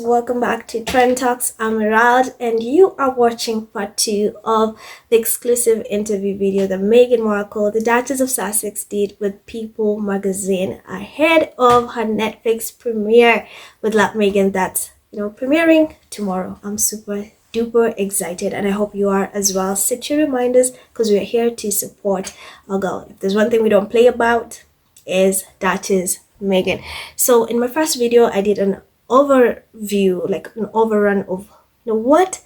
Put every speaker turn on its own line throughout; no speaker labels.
welcome back to Trend Talks. I'm Rad, and you are watching part 2 of the exclusive interview video that Meghan Markle, the Duchess of Sussex, did with People magazine ahead of her Netflix premiere with Meghan that's premiering tomorrow. I'm super duper excited, and I hope you are as well. Set your reminders because we are here to support our girl. If there's one thing we don't play about, is Duchess Meghan. So in my first video, I did an overview, like an overrun of what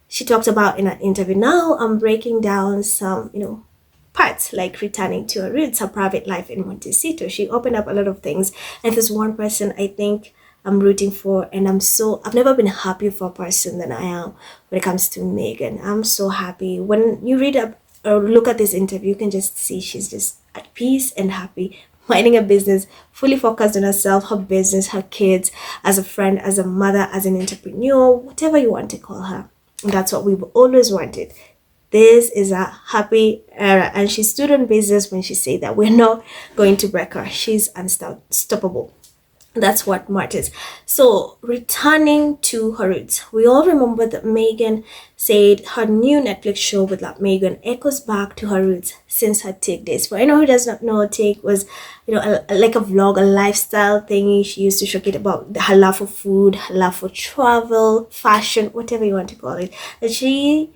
she talked about in an interview. Now I'm breaking down some parts, like returning to her roots, her private life in Montecito. She opened up a lot of things, and there's one person I think I'm rooting for, and I've never been happy for a person than I am when it comes to Meghan. I'm so happy. When you read up or look at this interview, you can just see she's just at peace and happy, minding a business, fully focused on herself, her business, her kids, as a friend, as a mother, as an entrepreneur, whatever you want to call her. And that's what we've always wanted. This is a happy era, and she stood on business when she said that we're not going to break her. She's unstoppable. That's what matters. So, returning to her roots, we all remember that Meghan said her new Netflix show with Meghan echoes back to her roots since her Take days. For anyone who does not know, Take was, like a vlog, a lifestyle thingy. She used to showcase about her love for food, her love for travel, fashion, whatever you want to call it. And she,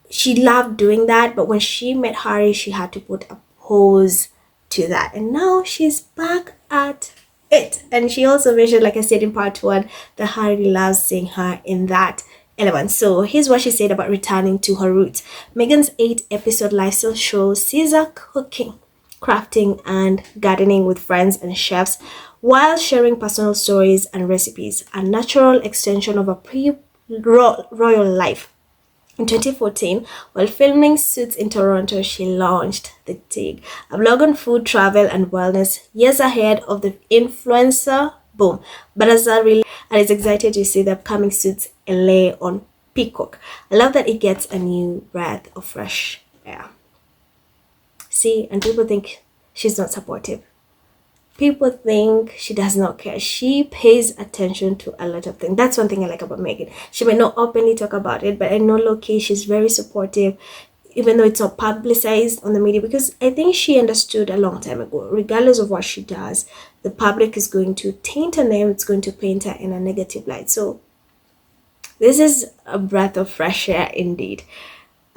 she loved doing that. But when she met Harry, she had to put a pause to that. And now she's back at it. And she also mentioned, like I said in part 1, that Harry loves seeing her in that element. So here's what she said about returning to her roots. Meghan's 8-episode lifestyle show sees her cooking, crafting, and gardening with friends and chefs while sharing personal stories and recipes, a natural extension of a pre-royal life. In 2014, while filming Suits in Toronto, she launched The Take, a blog on food, travel, and wellness, years ahead of the influencer boom. But as and is excited to see the upcoming Suits LA on Peacock. I love that it gets a new breath of fresh air. See, and people think she's not supportive. People think she does not care. She pays attention to a lot of things. That's one thing I like about Meghan. She may not openly talk about it, but I know low-key she's very supportive, even though it's not publicized on the media, because I think she understood a long time ago, regardless of what she does, the public is going to taint her name, it's going to paint her in a negative light. So this is a breath of fresh air indeed.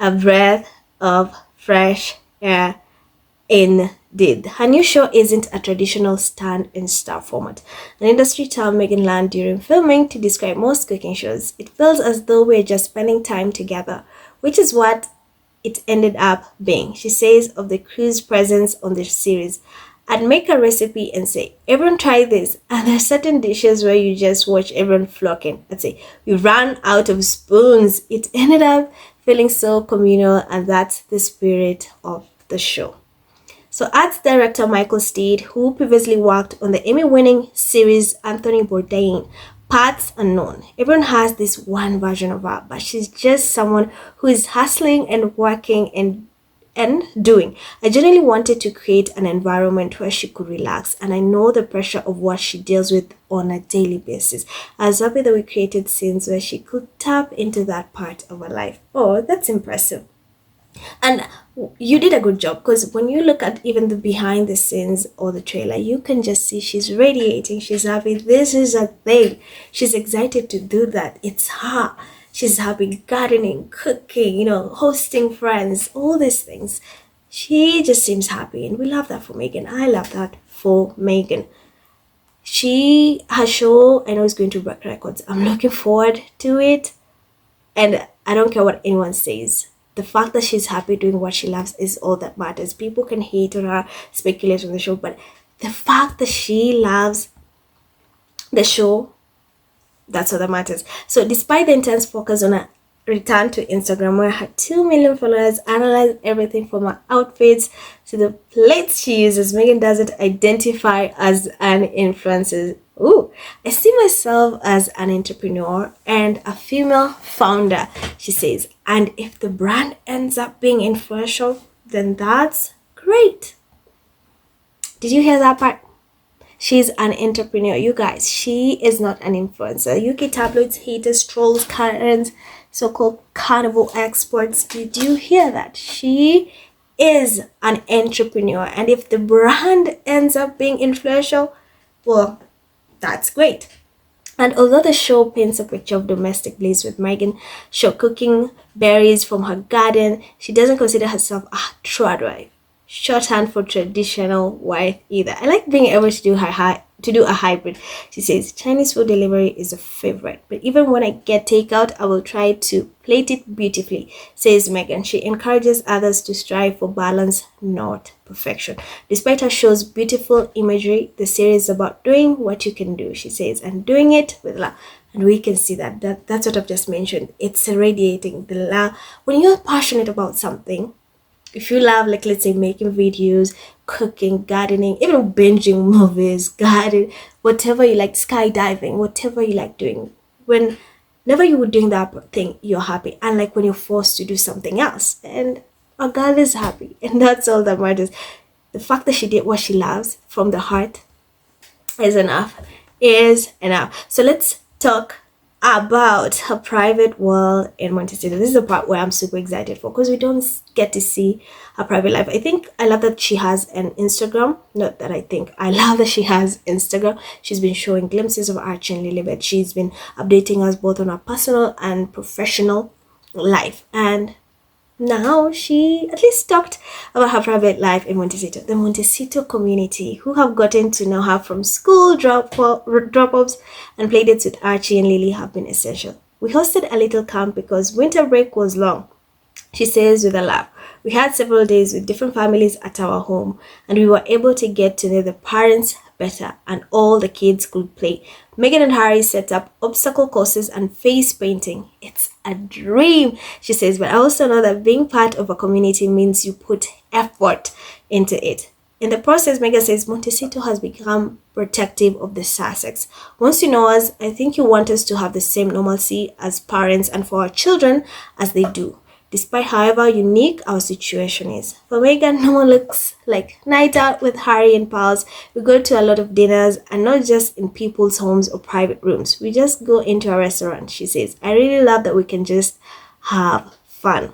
A breath of fresh air indeed. Her new show isn't a traditional stand and star format, an industry term Meghan learned during filming to describe most cooking shows. It feels as though we're just spending time together, which is what it ended up being. She says of the crew's presence on the series, I'd make a recipe and say, everyone try this, and there's certain dishes where you just watch everyone flocking. I'd say, we ran out of spoons. It ended up feeling so communal, and that's the spirit of the show. So arts director Michael Steed, who previously worked on the Emmy-winning series Anthony Bourdain, parts unknown. Everyone has this one version of her, but she's just someone who is hustling and working and doing. I genuinely wanted to create an environment where she could relax, and I know the pressure of what she deals with on a daily basis. I was happy that we created scenes where she could tap into that part of her life. Oh, that's impressive. And you did a good job, because when you look at even the behind the scenes or the trailer, you can just see she's radiating, she's happy. This is a thing. She's excited to do that. It's her. She's happy gardening, cooking, hosting friends, all these things. She just seems happy, and we love that for Meghan. I love that for Meghan. Her show, I know, is going to break records. I'm looking forward to it, and I don't care what anyone says. The fact that she's happy doing what she loves is all that matters. People can hate on her, speculate on the show, but the fact that she loves the show, that's all that matters. So despite the intense focus on her return to Instagram, where her 2 million followers analyze everything from her outfits to the plates she uses, Meghan doesn't identify as an influencer. Ooh, I see myself as an entrepreneur and a female founder, she says. And if the brand ends up being influential, then that's great. Did you hear that part? She's an entrepreneur. You guys, she is not an influencer. UK tabloids, haters, trolls, Karens, so-called carnival experts. Did you hear that? She is an entrepreneur. And if the brand ends up being influential, well, that's great. And although the show paints a picture of domestic bliss with Meghan show cooking berries from her garden, she doesn't consider herself a trad wife, shorthand for traditional wife either. I like being able to do a hybrid. She says Chinese food delivery is a favorite, but even when I get takeout, I will try to plate it beautifully, says Meghan. She encourages others to strive for balance, not perfection. Despite her show's beautiful imagery, the series is about doing what you can do, she says, and doing it with love. And we can see that's what I've just mentioned. It's radiating the love. When you're passionate about something, if you love, like, let's say making videos, cooking, gardening, even binging movies, garden, whatever you like, skydiving, whatever you like doing, whenever you were doing that thing, you're happy. Unlike when you're forced to do something else, and a girl is happy, and that's all that matters. The fact that she did what she loves from the heart is enough. So let's talk about her private world in Montecito. This is the part where I'm super excited for, because we don't get to see her private life. I love that she has an Instagram. Not that I love that she has Instagram. She's been showing glimpses of Archie and Lilibet. She's been updating us both on her personal and professional life. And now she at least talked about her private life in Montecito. The Montecito community, who have gotten to know her from school drop-offs and play dates with Archie and Lily, have been essential. We hosted a little camp because winter break was long, she says with a laugh. We had several days with different families at our home, and we were able to get to know the parents better, and all the kids could play. Meghan and Harry set up obstacle courses and face painting. It's a dream, she says, but I also know that being part of a community means you put effort into it. In the process, Meghan says Montecito has become protective of the Sussex. Once you know us, I think you want us to have the same normalcy as parents and for our children as they do, despite however unique our situation is. For Meghan, no one looks like night out with Harry and pals. We go to a lot of dinners, and not just in people's homes or private rooms. We just go into a restaurant, she says. I really love that we can just have fun.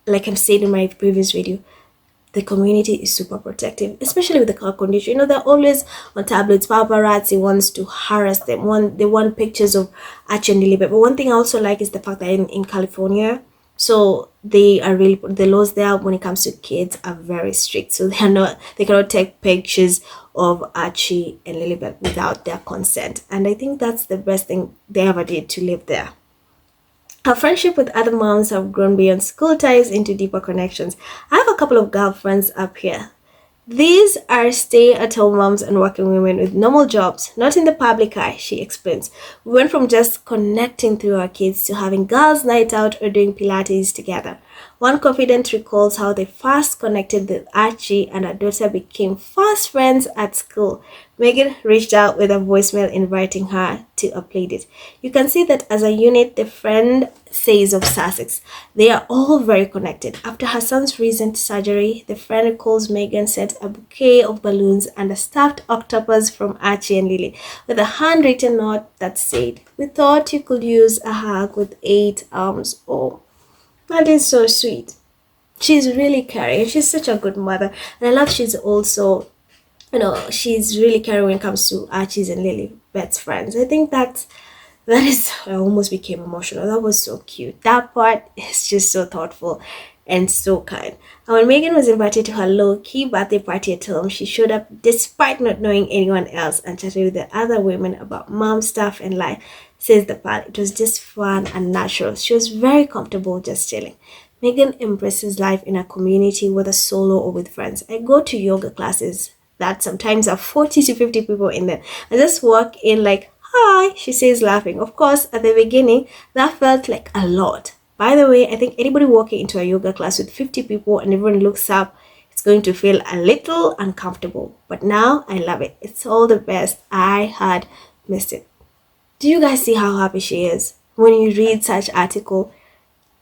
Like I've said in my previous video, the community is super protective, especially with the car condition. They're always on tablets. Paparazzi wants to harass them. They want pictures of Archie and Lilibet. But one thing I also like is the fact that in California, so they are really, the laws there when it comes to kids are very strict. So they cannot take pictures of Archie and Lilibet without their consent. And I think that's the best thing they ever did to live there. Her friendship with other moms have grown beyond school ties into deeper connections. I have a couple of girlfriends up here. These are stay-at-home moms and working women with normal jobs, not in the public eye, she explains. We went from just connecting through our kids to having girls' night out or doing Pilates together. One confidant recalls how they first connected with Archie and her daughter became fast friends at school. Meghan reached out with a voicemail inviting her to a playdate. You can see that as a unit, the friend says of Sussex, they are all very connected. After her son's recent surgery, the friend recalls Meghan sent a bouquet of balloons and a stuffed octopus from Archie and Lily with a handwritten note that said, "We thought you could use a hug with 8 arms." Oh, that is so sweet. She's really caring. She's such a good mother. And I love she's also, she's really caring when it comes to Archie's and Lilibet's friends. I think that is, I almost became emotional. That was so cute. That part is just so thoughtful and so kind. And when Meghan was invited to her low-key birthday party at home, she showed up despite not knowing anyone else and chatted with the other women about mom stuff and life. Says the pal, it was just fun and natural. She was very comfortable just chilling. Meghan embraces life in a community, whether solo or with friends. I go to yoga classes that sometimes have 40 to 50 people in them. I just walk in like, "Hi," she says, laughing. Of course, at the beginning, that felt like a lot. By the way, I think anybody walking into a yoga class with 50 people and everyone looks up, it's going to feel a little uncomfortable. But now I love it. It's all the best. I had missed it. Do you guys see how happy she is? When you read such article,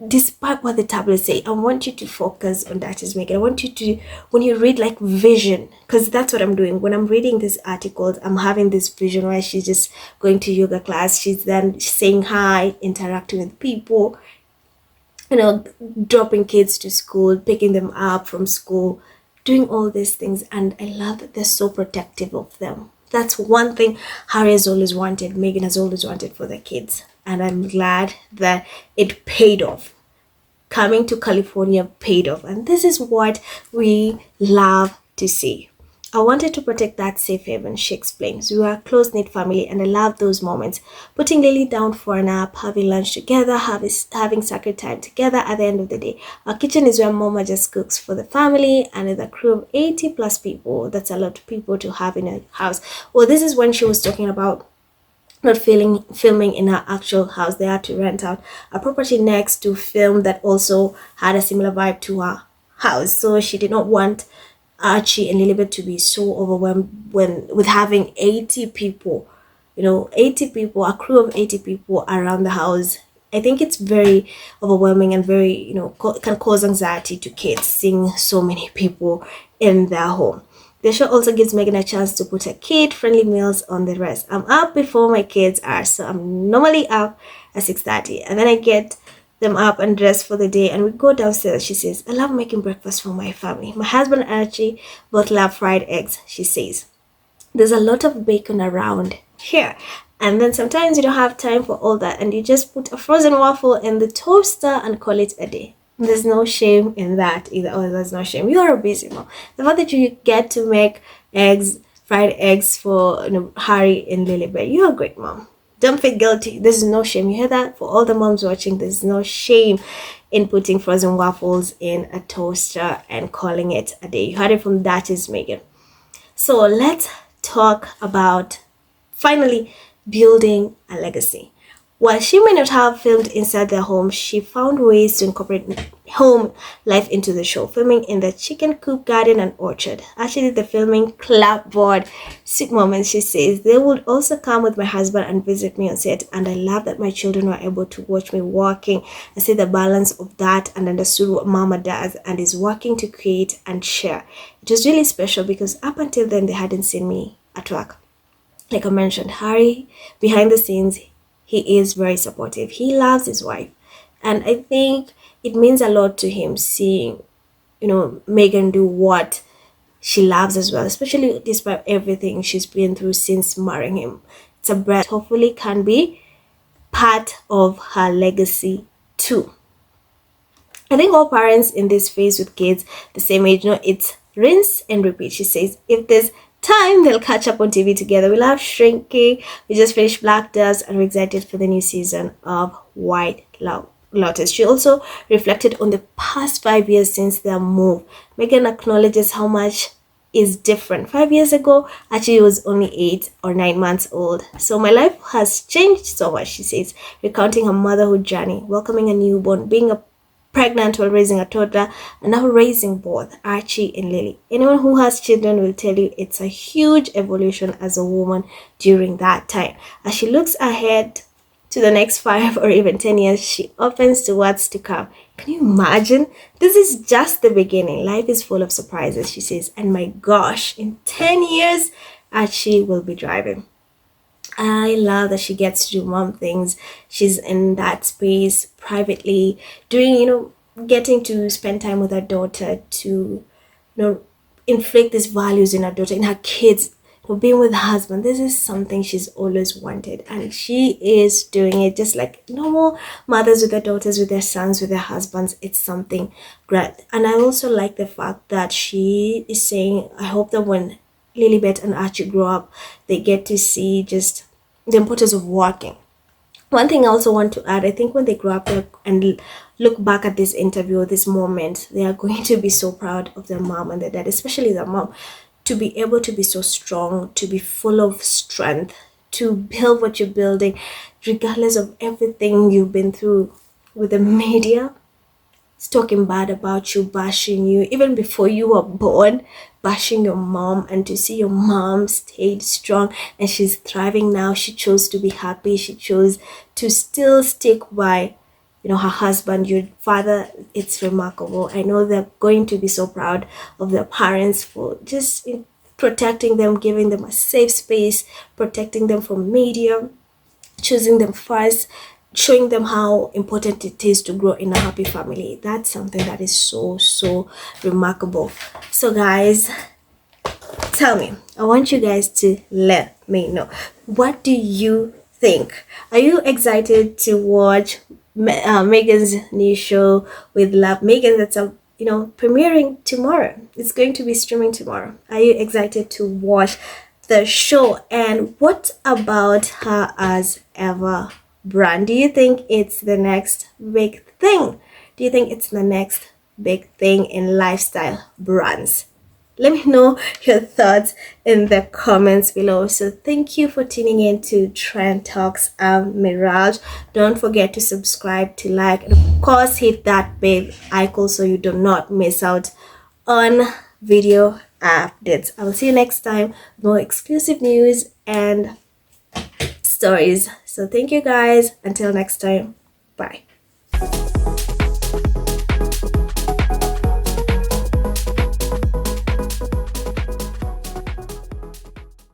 despite what the tablets say, I want you to focus on that is making. I want you to, when you read like vision, because that's what I'm doing. When I'm reading these articles, I'm having this vision where she's just going to yoga class. She's then saying hi, interacting with people, dropping kids to school, picking them up from school, doing all these things. And I love that they're so protective of them. That's one thing Harry has always wanted, Meghan has always wanted for the kids. And I'm glad that it paid off. Coming to California paid off. And this is what we love to see. I wanted to protect that safe haven, she explains. We were a close knit family and I love those moments. Putting Lily down for a nap, having lunch together, having sacred time together at the end of the day. Our kitchen is where Mama just cooks for the family and with a crew of 80 plus people. That's a lot of people to have in a house. Well, this is when she was talking about not filming in her actual house. They had to rent out a property next to film that also had a similar vibe to her house. So she did not want Archie and Lilibet to be so overwhelmed with having 80 people, 80 people, a crew of 80 people around the house. I think it's very overwhelming and very, can cause anxiety to kids seeing so many people in their home. The show also gives Meghan a chance to put her kid-friendly meals on the rest. I'm up before my kids are, so I'm normally up at 6:30, and then I get them up and dressed for the day and we go downstairs. She says, I love making breakfast for my family. My husband and Archie both love fried eggs, she says. There's a lot of bacon around here. And then sometimes you don't have time for all that and you just put a frozen waffle in the toaster and call it a day. There's no shame in that either. Oh, there's no shame. You're a busy mom. The fact that you get to make fried eggs for Harry and Lilibet, you're a great mom. Don't feel guilty. There's no shame. You hear that? For all the moms watching, there's no shame in putting frozen waffles in a toaster and calling it a day. You heard it from That Is Meghan. So let's talk about finally building a legacy. While she may not have filmed inside their home, she found ways to incorporate home life into the show, filming in the chicken coop, garden, and orchard. Actually, the filming clapboard, sweet moments, she says. They would also come with my husband and visit me on set, and I love that my children were able to watch me working and see the balance of that and understood what Mama does and is working to create and share. It was really special because up until then, they hadn't seen me at work. Like I mentioned, Harry, behind the scenes, he is very supportive. He loves his wife. And I think it means a lot to him seeing, Meghan do what she loves as well, especially despite everything she's been through since marrying him. It's a breath. Hopefully can be part of her legacy too. I think all parents in this phase with kids the same age, it's rinse and repeat. She says, if there's time, they'll catch up on TV together. We love Shrinking. We just finished Black Dust and we're excited for the new season of White Lotus. She also reflected on the past 5 years since their move. Meghan acknowledges how much is different. 5 years ago, actually, was only 8 or 9 months old. So my life has changed so much, she says, recounting her motherhood journey, welcoming a newborn, being pregnant while raising a toddler, and now raising both Archie and Lily. Anyone who has children will tell you it's a huge evolution as a woman during that time. As she looks ahead to the next 5 or even 10 years, she opens to what's to come. Can you imagine? This is just the beginning. Life is full of surprises, she says. And my gosh, in 10 years, Archie will be driving. I love that she gets to do mom things. She's in that space privately, doing, getting to spend time with her daughter, to, inflict these values in her daughter, in her kids, being with her husband. This is something she's always wanted, and she is doing it just like normal mothers with their daughters, with their sons, with their husbands. It's something great. And I also like the fact that she is saying, I hope that when Lilibet and Archie grow up, they get to see just the importance of working. One thing I also want to add, I think when they grow up and look back at this interview, this moment, they are going to be so proud of their mom and their dad, especially their mom, to be able to be so strong, to be full of strength, to build what you're building, regardless of everything you've been through with the media. It's talking bad about you, bashing you, even before you were born, bashing your mom, and to see your mom stayed strong and she's thriving now. She chose to be happy. She chose to still stick by her husband, your father. It's remarkable. I know they're going to be so proud of their parents for just protecting them, giving them a safe space, protecting them from media, choosing them first, showing them how important it is to grow in a happy family. That's something that is so remarkable. So guys, tell me, I want you guys to let me know, what do you think? Are you excited to watch Meghan's new show with Love? Meghan, that's a premiering tomorrow. It's going to be streaming tomorrow. Are you excited to watch the show? And what about her as Eva brand? Do you think it's the next big thing? Do you think it's the next big thing in lifestyle brands? Let me know your thoughts in the comments below. So thank you for tuning in to Trend Talks. I'm Mirage. Don't forget to subscribe, to like, and of course hit that bell icon so you do not miss out on video updates. I will see you next time. More exclusive news and stories. So thank you guys. Until next time. Bye.